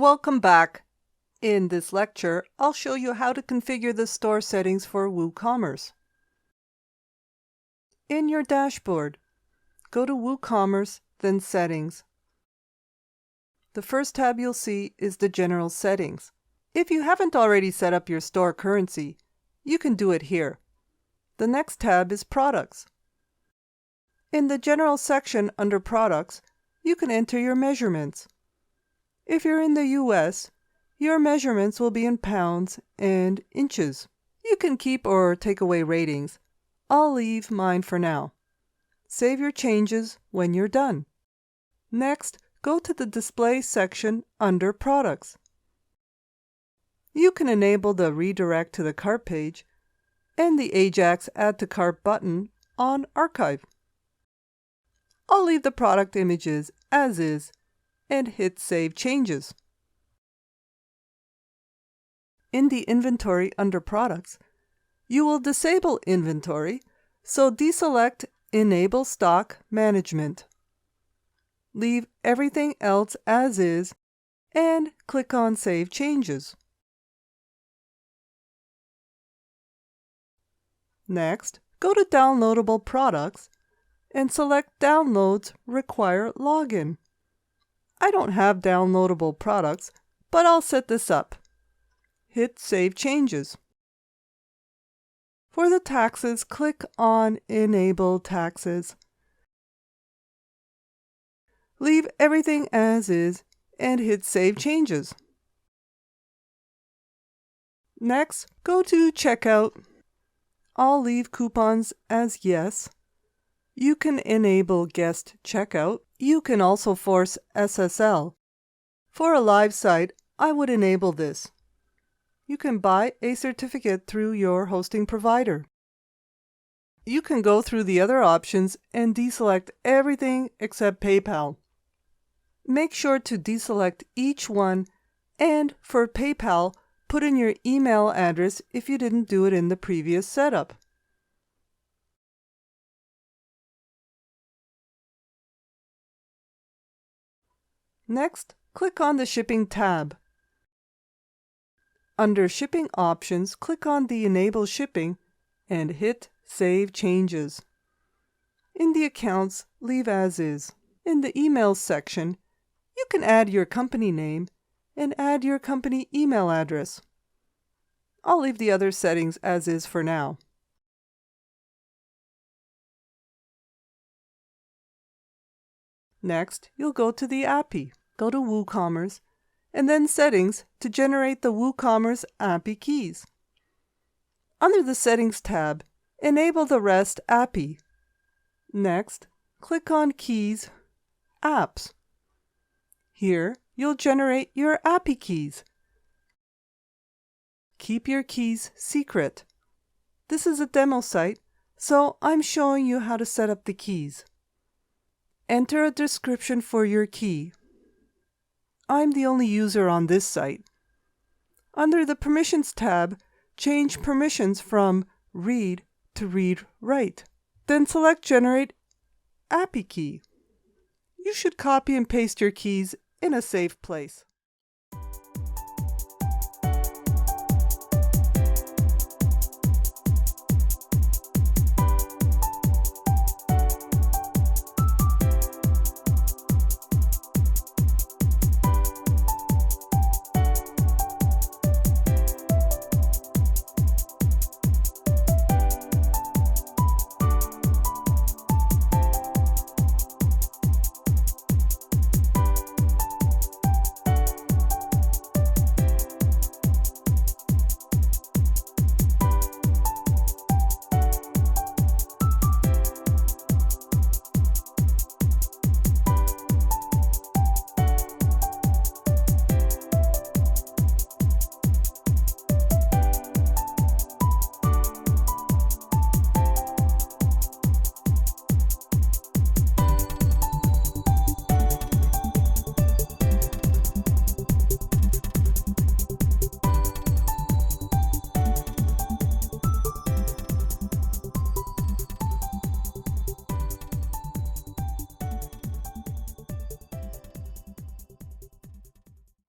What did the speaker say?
Welcome back. In this lecture, I'll show you how to configure the store settings for WooCommerce. In your dashboard, go to WooCommerce, then Settings. The first tab you'll see is the General Settings. If you haven't already set up your store currency, you can do it here. The next tab is Products. In the General section under Products, you can enter your measurements. If you're in the US, your measurements will be in pounds and inches. You can keep or take away ratings. I'll leave mine for now. Save your changes when you're done. Next, go to the Display section under Products. You can enable the Redirect to the Cart page and the Ajax Add to Cart button on Archive. I'll leave the product images as is and hit Save Changes. In the Inventory under Products, you will disable Inventory, so deselect Enable Stock Management. Leave everything else as is and click on Save Changes. Next, go to Downloadable Products and select Downloads Require Login. I don't have downloadable products, but I'll set this up. Hit Save Changes. For the taxes, click on Enable Taxes. Leave everything as is and hit Save Changes. Next, go to Checkout. I'll leave coupons as yes. You can enable Guest Checkout. You can also force SSL. For a live site, I would enable this. You can buy a certificate through your hosting provider. You can go through the other options and deselect everything except PayPal. Make sure to deselect each one, and for PayPal, put in your email address if you didn't do it in the previous setup. Next, click on the Shipping tab. Under Shipping Options, click on the Enable Shipping and hit Save Changes. In the Accounts, leave as is. In the Emails section, you can add your company name and add your company email address. I'll leave the other settings as is for now. Next, you'll go to the API. Go to WooCommerce, and then Settings to generate the WooCommerce API keys. Under the Settings tab, enable the REST API. Next, click on Keys, Apps. Here, you'll generate your API keys. Keep your keys secret. This is a demo site, so I'm showing you how to set up the keys. Enter a description for your key. I'm the only user on this site. Under the Permissions tab, change permissions from Read to Read-Write. Then select Generate API Key. You should copy and paste your keys in a safe place.